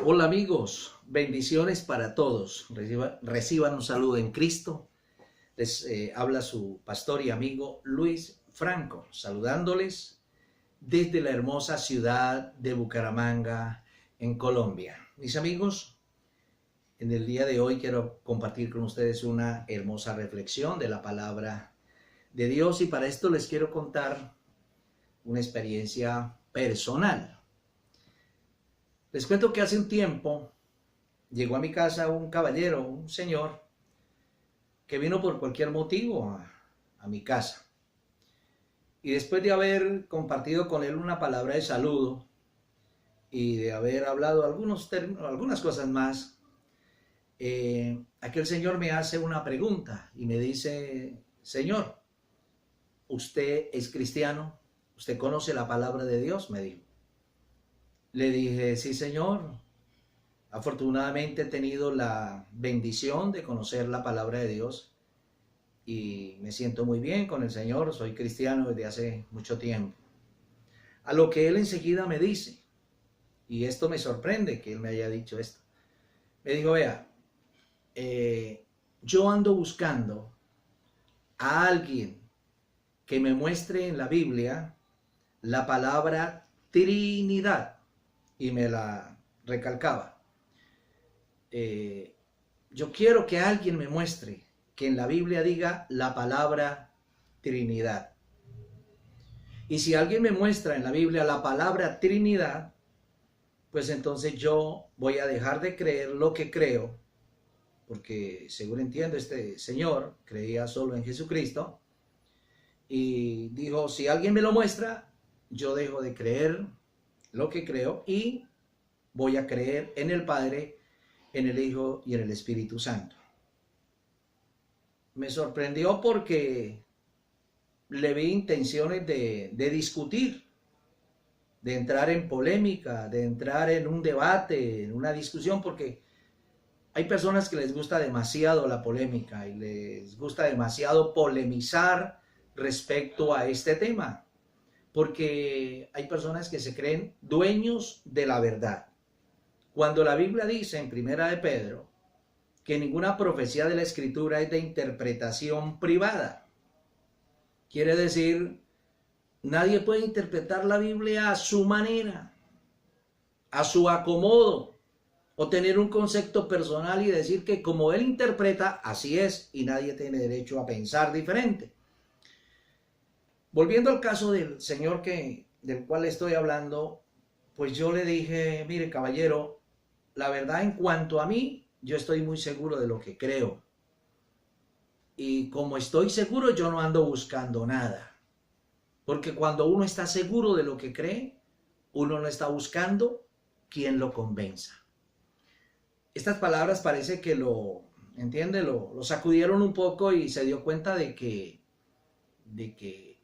Hola amigos, bendiciones para todos. Reciban un saludo en Cristo. Les habla su pastor y amigo Luis Franco, saludándoles desde la hermosa ciudad de Bucaramanga, en Colombia. Mis amigos, en el día de hoy quiero compartir con ustedes una hermosa reflexión de la palabra de Dios y para esto les quiero contar una experiencia personal. Les cuento que hace un tiempo llegó a mi casa un caballero, un señor, que vino por cualquier motivo a mi casa. Y después de haber compartido con él una palabra de saludo y de haber hablado algunas cosas más, aquel señor me hace una pregunta y me dice: Señor, ¿usted es cristiano? ¿Usted conoce la palabra de Dios?, me dijo. Le dije: sí, señor. Afortunadamente he tenido la bendición de conocer la palabra de Dios y me siento muy bien con el Señor. Soy cristiano desde hace mucho tiempo. A lo que él enseguida me dice, y esto me sorprende que él me haya dicho esto. Me dijo: vea, yo ando buscando a alguien que me muestre en la Biblia la palabra Trinidad. Y me la recalcaba. Yo quiero que alguien me muestre que en la Biblia diga la palabra Trinidad. Y si alguien me muestra en la Biblia la palabra Trinidad, pues entonces yo voy a dejar de creer lo que creo, porque según entiendo, este señor creía solo en Jesucristo, y dijo: si alguien me lo muestra, yo dejo de creer lo que creo y voy a creer en el Padre, en el Hijo y en el Espíritu Santo. Me sorprendió porque le vi intenciones de discutir, de entrar en polémica, de entrar en un debate, en una discusión, porque hay personas que les gusta demasiado la polémica y les gusta demasiado polemizar respecto a este tema, porque hay personas que se creen dueños de la verdad. Cuando la Biblia dice en Primera de Pedro que ninguna profecía de la Escritura es de interpretación privada, quiere decir, nadie puede interpretar la Biblia a su manera, a su acomodo, o tener un concepto personal y decir que como él interpreta, así es, y nadie tiene derecho a pensar diferente. Volviendo al caso del señor del cual estoy hablando, pues yo le dije: mire, caballero, la verdad, en cuanto a mí, yo estoy muy seguro de lo que creo. Y como estoy seguro, yo no ando buscando nada. Porque cuando uno está seguro de lo que cree, uno no está buscando quien lo convenza. Estas palabras parece que lo sacudieron un poco y se dio cuenta de que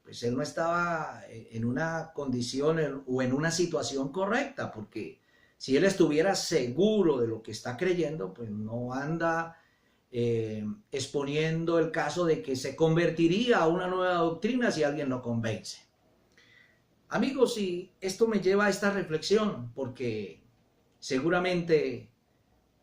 pues él no estaba en una condición o en una situación correcta, porque si él estuviera seguro de lo que está creyendo, pues no anda exponiendo el caso de que se convertiría a una nueva doctrina si alguien lo convence. Amigos, y esto me lleva a esta reflexión, porque seguramente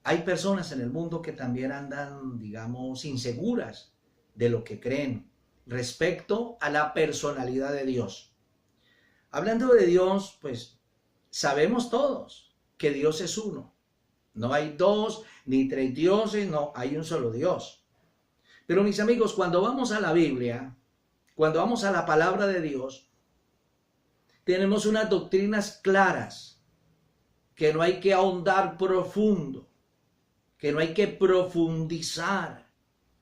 hay personas en el mundo que también andan, digamos, inseguras de lo que creen respecto a la personalidad de Dios. Hablando de Dios, pues sabemos todos que Dios es uno. No hay dos ni tres dioses, no, hay un solo Dios. Pero mis amigos, cuando vamos a la Biblia, cuando vamos a la palabra de Dios, tenemos unas doctrinas claras, que no hay que ahondar profundo, que no hay que profundizar,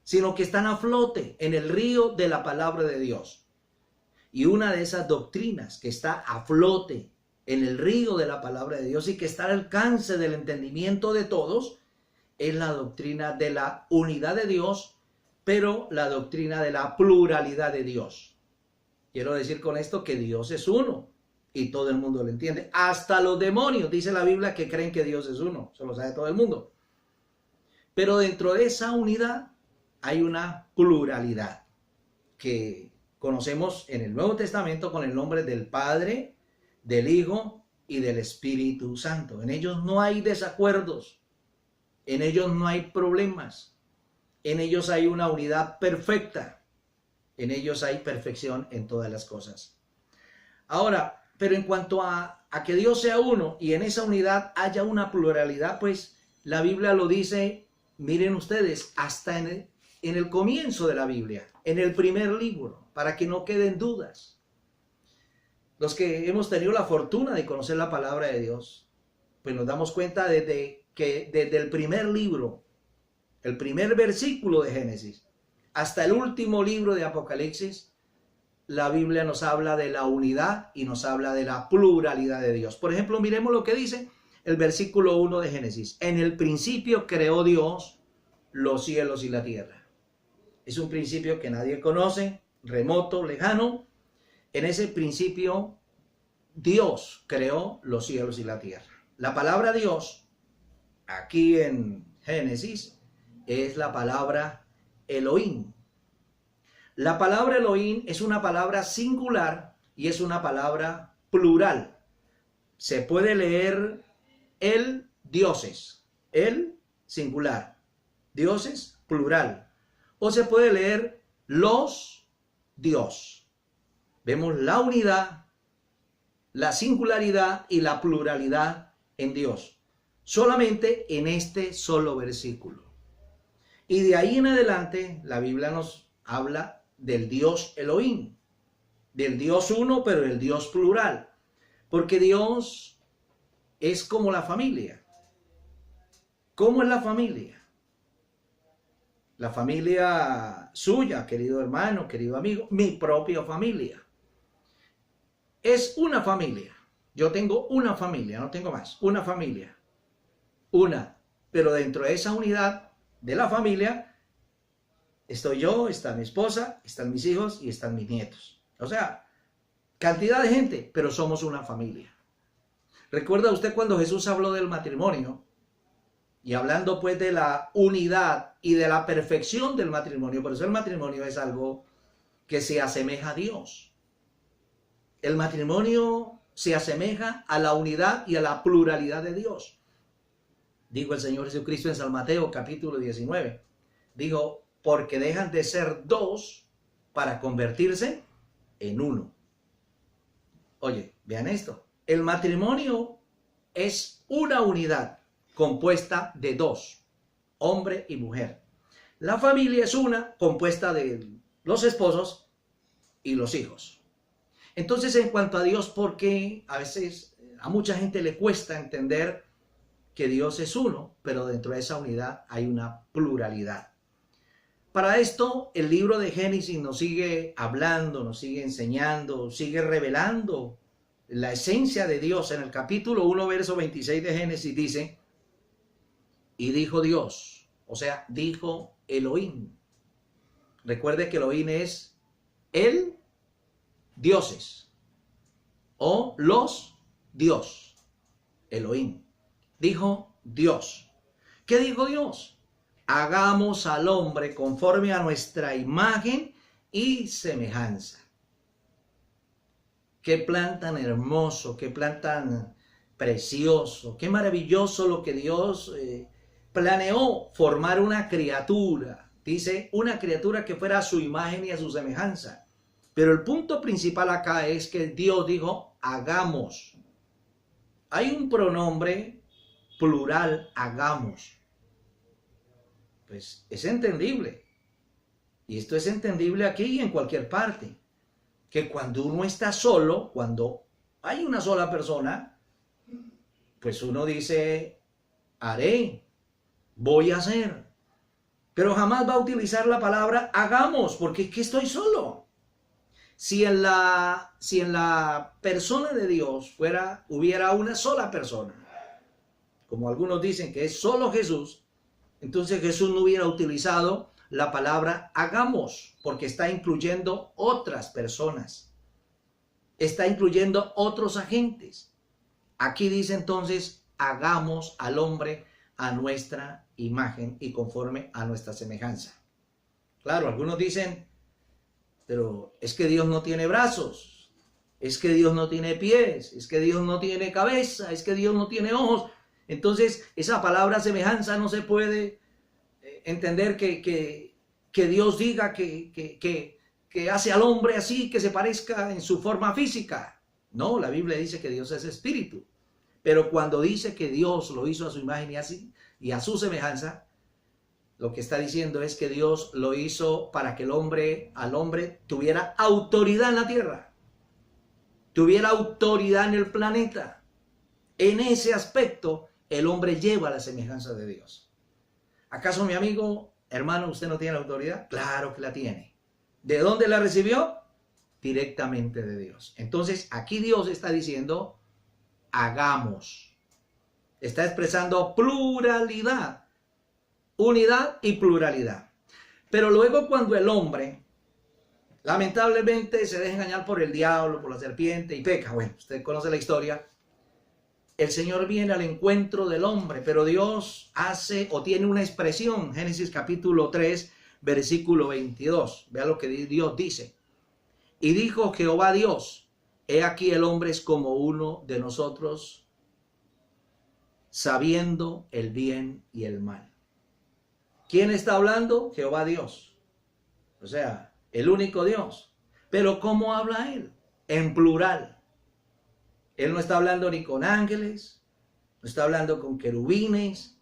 sino que están a flote en el río de la palabra de Dios. Y una de esas doctrinas que está a flote en el río de la palabra de Dios y que está al alcance del entendimiento de todos, es la doctrina de la unidad de Dios, pero la doctrina de la pluralidad de Dios. Quiero decir con esto que Dios es uno y todo el mundo lo entiende. Hasta los demonios, dice la Biblia, que creen que Dios es uno. Eso lo sabe todo el mundo. Pero dentro de esa unidad hay una pluralidad que conocemos en el Nuevo Testamento con el nombre del Padre, del Hijo y del Espíritu Santo. En ellos no hay desacuerdos, en ellos no hay problemas, en ellos hay una unidad perfecta, en ellos hay perfección en todas las cosas. Ahora, pero en cuanto a que Dios sea uno y en esa unidad haya una pluralidad, pues la Biblia lo dice, miren ustedes, hasta en el comienzo de la Biblia, en el primer libro, para que no queden dudas. Los que hemos tenido la fortuna de conocer la palabra de Dios, pues nos damos cuenta desde el primer libro, el primer versículo de Génesis, hasta el último libro de Apocalipsis, la Biblia nos habla de la unidad y nos habla de la pluralidad de Dios. Por ejemplo, miremos lo que dice el versículo 1 de Génesis. En el principio creó Dios los cielos y la tierra. Es un principio que nadie conoce, remoto, lejano. En ese principio, Dios creó los cielos y la tierra. La palabra Dios, aquí en Génesis, es la palabra Elohim. La palabra Elohim es una palabra singular y es una palabra plural. Se puede leer el dioses, el singular, dioses plural. O se puede leer los Dios. Vemos la unidad, la singularidad y la pluralidad en Dios. Solamente en este solo versículo. Y de ahí en adelante la Biblia nos habla del Dios Elohim, del Dios uno, pero el Dios plural. Porque Dios es como la familia. ¿Cómo es la familia? La familia suya, querido hermano, querido amigo, mi propia familia. Es una familia. Yo tengo una familia, no tengo más. Una familia. Una. Pero dentro de esa unidad de la familia, estoy yo, está mi esposa, están mis hijos y están mis nietos. O sea, cantidad de gente, pero somos una familia. ¿Recuerda usted cuando Jesús habló del matrimonio? Y hablando pues de la unidad y de la perfección del matrimonio. Por eso el matrimonio es algo que se asemeja a Dios. El matrimonio se asemeja a la unidad y a la pluralidad de Dios. Dijo el Señor Jesucristo en San Mateo capítulo 19. Dijo, porque dejan de ser dos para convertirse en uno. Oye, vean esto. El matrimonio es una unidad compuesta de dos, hombre y mujer. La familia es una compuesta de los esposos y los hijos. Entonces, en cuanto a Dios, ¿por qué a veces a mucha gente le cuesta entender que Dios es uno, pero dentro de esa unidad hay una pluralidad? Para esto, el libro de Génesis nos sigue hablando, nos sigue enseñando, sigue revelando la esencia de Dios. En el capítulo 1, verso 26 de Génesis dice, y dijo Dios, o sea, dijo Elohim. Recuerde que Elohim es el dioses o los Dios. Elohim. Dijo Dios. ¿Qué dijo Dios? Hagamos al hombre conforme a nuestra imagen y semejanza. Qué plan tan hermoso, qué plan tan precioso, qué maravilloso lo que Dios planeó, formar una criatura. Dice, una criatura que fuera a su imagen y a su semejanza. Pero el punto principal acá es que Dios dijo, hagamos. Hay un pronombre plural, hagamos. Pues es entendible. Y esto es entendible aquí y en cualquier parte. Que cuando uno está solo, cuando hay una sola persona, pues uno dice, haré, voy a hacer. Pero jamás va a utilizar la palabra hagamos, porque es que estoy solo. Si en la persona de Dios hubiera una sola persona, como algunos dicen que es solo Jesús, entonces Jesús no hubiera utilizado la palabra hagamos, porque está incluyendo otras personas, está incluyendo otros agentes. Aquí dice entonces, hagamos al hombre a nuestra imagen y conforme a nuestra semejanza. Claro, algunos dicen, pero es que Dios no tiene brazos, es que Dios no tiene pies, es que Dios no tiene cabeza, es que Dios no tiene ojos. Entonces, esa palabra semejanza no se puede entender que Dios diga que hace al hombre así, que se parezca en su forma física. No, la Biblia dice que Dios es espíritu. Pero cuando dice que Dios lo hizo a su imagen y a su semejanza, lo que está diciendo es que Dios lo hizo para que al hombre tuviera autoridad en la tierra, tuviera autoridad en el planeta. En ese aspecto, el hombre lleva la semejanza de Dios. ¿Acaso, mi amigo, hermano, usted no tiene autoridad? Claro que la tiene. ¿De dónde la recibió? Directamente de Dios. Entonces, aquí Dios está diciendo, hagamos. Está expresando pluralidad, unidad y pluralidad. Pero luego cuando el hombre, lamentablemente, se deja engañar por el diablo, por la serpiente y peca, bueno, usted conoce la historia, el Señor viene al encuentro del hombre, pero Dios hace o tiene una expresión, Génesis capítulo 3, versículo 22. Vea lo que Dios dice. Y dijo Jehová Dios, he aquí el hombre es como uno de nosotros, sabiendo el bien y el mal. ¿Quién está hablando? Jehová Dios. O sea, el único Dios. Pero ¿cómo habla él? En plural. Él no está hablando ni con ángeles, no está hablando con querubines,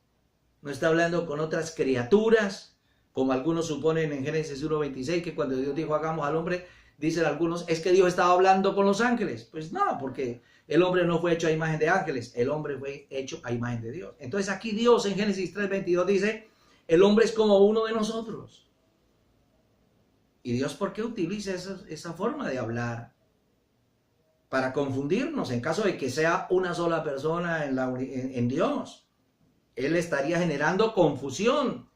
no está hablando con otras criaturas, como algunos suponen en Génesis 1:26, que cuando Dios dijo hagamos al hombre, dicen algunos, es que Dios estaba hablando con los ángeles. Pues no, porque el hombre no fue hecho a imagen de ángeles, el hombre fue hecho a imagen de Dios. Entonces aquí Dios en Génesis 3:22 dice, el hombre es como uno de nosotros. ¿Y Dios por qué utiliza esa forma de hablar? Para confundirnos en caso de que sea una sola persona en Dios. Él estaría generando confusión,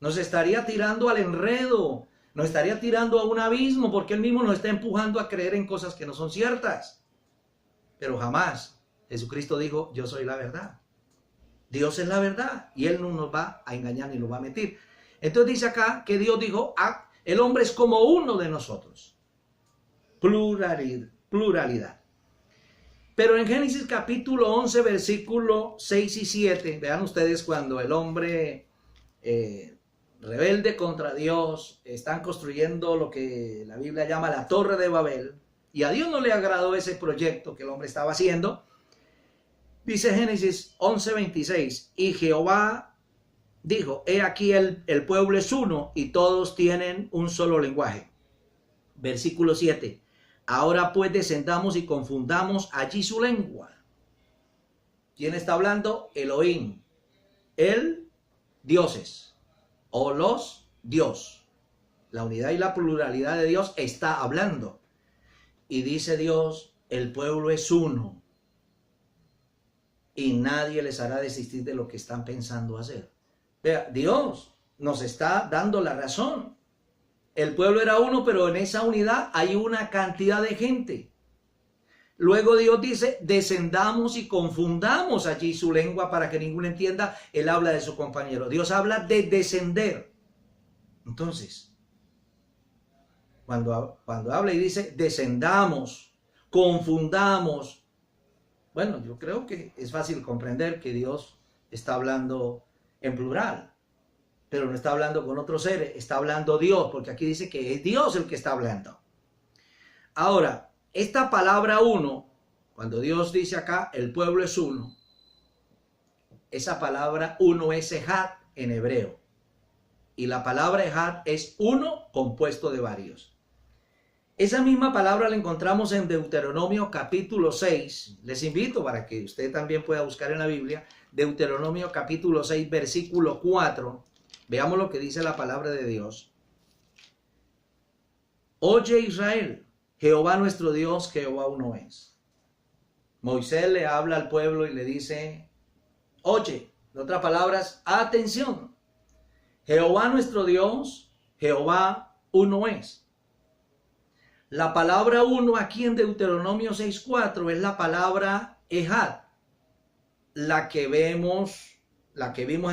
nos estaría tirando al enredo, nos estaría tirando a un abismo, porque Él mismo nos está empujando a creer en cosas que no son ciertas. Pero jamás Jesucristo dijo, yo soy la verdad. Dios es la verdad y Él no nos va a engañar ni nos va a mentir. Entonces dice acá que Dios dijo, el hombre es como uno de nosotros. Pluralidad. Pero en Génesis capítulo 11, versículo 6 y 7, vean ustedes cuando el hombre rebelde contra Dios, están construyendo lo que la Biblia llama la Torre de Babel, y a Dios no le agradó ese proyecto que el hombre estaba haciendo. Dice Génesis 11, 26, y Jehová dijo, he aquí el pueblo es uno y todos tienen un solo lenguaje. Versículo 7, ahora pues descendamos y confundamos allí su lengua. ¿Quién está hablando? Elohim, el dioses, o los Dios. La unidad y la pluralidad de Dios está hablando. Y dice Dios, el pueblo es uno. Y nadie les hará desistir de lo que están pensando hacer. Vea, Dios nos está dando la razón. El pueblo era uno, pero en esa unidad hay una cantidad de gente. Luego Dios dice, descendamos y confundamos allí su lengua para que ninguno entienda. Él habla de su compañero. Dios habla de descender. Entonces, cuando habla y dice, descendamos, confundamos. Bueno, yo creo que es fácil comprender que Dios está hablando en plural, pero no está hablando con otros seres, está hablando Dios, porque aquí dice que es Dios el que está hablando. Ahora, esta palabra uno, cuando Dios dice acá, el pueblo es uno, esa palabra uno es ejad en hebreo, y la palabra ejad es uno compuesto de varios. Esa misma palabra la encontramos en Deuteronomio capítulo 6. Les invito para que usted también pueda buscar en la Biblia. Deuteronomio capítulo 6, versículo 4. Veamos lo que dice la palabra de Dios. Oye Israel, Jehová nuestro Dios, Jehová uno es. Moisés le habla al pueblo y le dice, oye, en otras palabras, atención. Jehová nuestro Dios, Jehová uno es. La palabra uno aquí en Deuteronomio 6:4 es la palabra ejad, la que vimos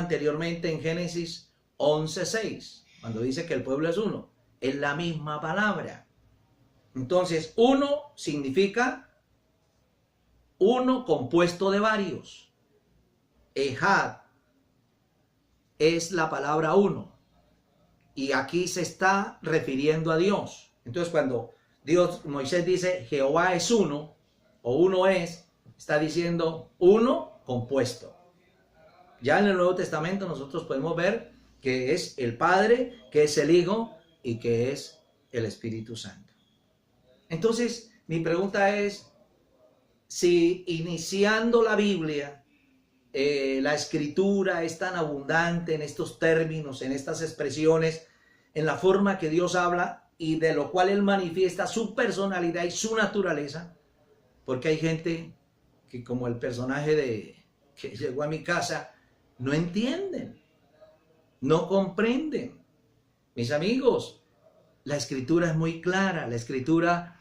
anteriormente en Génesis 11:6, cuando dice que el pueblo es uno. Es la misma palabra. Entonces, uno significa uno compuesto de varios. Ejad es la palabra uno. Y aquí se está refiriendo a Dios. Entonces, cuando Moisés dice Jehová es uno, o uno es, está diciendo uno compuesto. Ya en el Nuevo Testamento nosotros podemos ver que es el Padre, que es el Hijo y que es el Espíritu Santo. Entonces, mi pregunta es, si iniciando la Biblia, la escritura es tan abundante en estos términos, en estas expresiones, en la forma que Dios habla y de lo cual Él manifiesta su personalidad y su naturaleza, porque hay gente que, como el personaje que llegó a mi casa, no entienden, no comprenden. Mis amigos, la escritura es muy clara, la escritura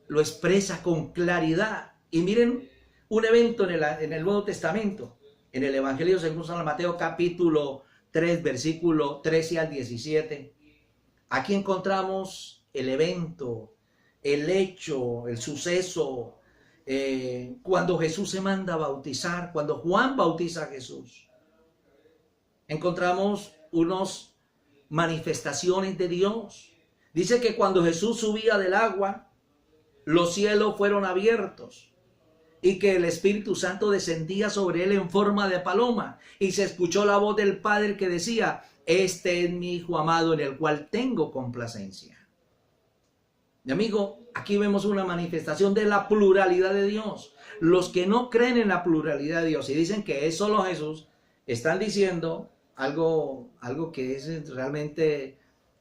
lo expresa con claridad. Y miren un evento en el Nuevo Testamento, en el Evangelio según San Mateo capítulo 3, versículo 13 al 17. Aquí encontramos el evento, el hecho, el suceso, cuando Jesús se manda a bautizar, cuando Juan bautiza a Jesús. Encontramos unas manifestaciones de Dios. Dice que cuando Jesús subía del agua, los cielos fueron abiertos y que el Espíritu Santo descendía sobre él en forma de paloma, y se escuchó la voz del Padre que decía: este es mi Hijo amado en el cual tengo complacencia. Mi amigo, aquí vemos una manifestación de la pluralidad de Dios. Los que no creen en la pluralidad de Dios y dicen que es solo Jesús, están diciendo algo que es realmente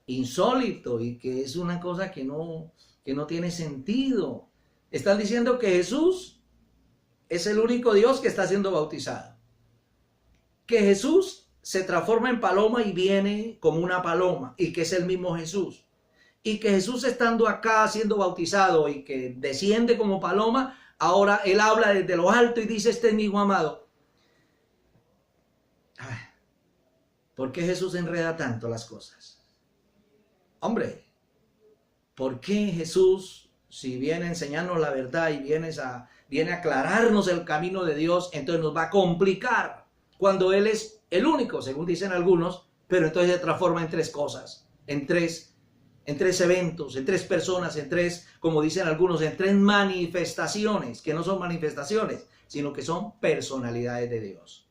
insólito y que es una cosa que no tiene sentido. Están diciendo que Jesús es el único Dios que está siendo bautizado, que Jesús se transforma en paloma y viene como una paloma, y que es el mismo Jesús, y que Jesús, estando acá siendo bautizado y que desciende como paloma, ahora Él habla desde lo alto y dice: este es mi Hijo amado. ¿Por qué Jesús enreda tanto las cosas? Hombre, ¿por qué Jesús, si viene a enseñarnos la verdad y viene a aclararnos el camino de Dios, entonces nos va a complicar cuando Él es el único, según dicen algunos, pero entonces se transforma en tres cosas, en tres eventos, en tres personas, en tres, como dicen algunos, en tres manifestaciones, que no son manifestaciones, sino que son personalidades de Dios.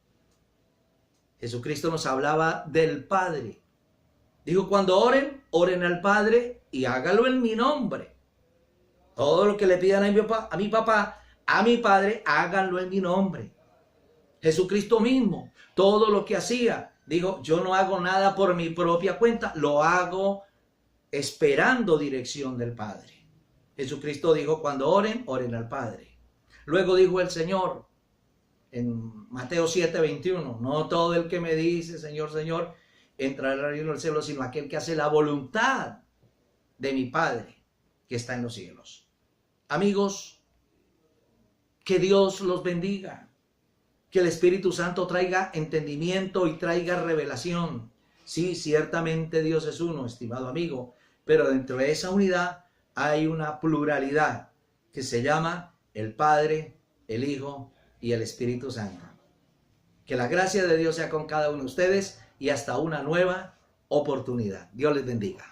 Jesucristo nos hablaba del Padre. Dijo: cuando oren, oren al Padre y hágalo en mi nombre. Todo lo que le pidan a mi papá, a mi Padre, háganlo en mi nombre. Jesucristo mismo, todo lo que hacía, dijo: yo no hago nada por mi propia cuenta, lo hago esperando dirección del Padre. Jesucristo dijo: cuando oren, oren al Padre. Luego dijo el Señor en Mateo 7:21, no todo el que me dice Señor, Señor, entrará al reino del cielo, sino aquel que hace la voluntad de mi Padre que está en los cielos. Amigos, que Dios los bendiga, que el Espíritu Santo traiga entendimiento y traiga revelación. Sí, ciertamente Dios es uno, estimado amigo, pero dentro de esa unidad hay una pluralidad que se llama el Padre, el Hijo y el Espíritu Santo. Que la gracia de Dios sea con cada uno de ustedes y hasta una nueva oportunidad. Dios les bendiga.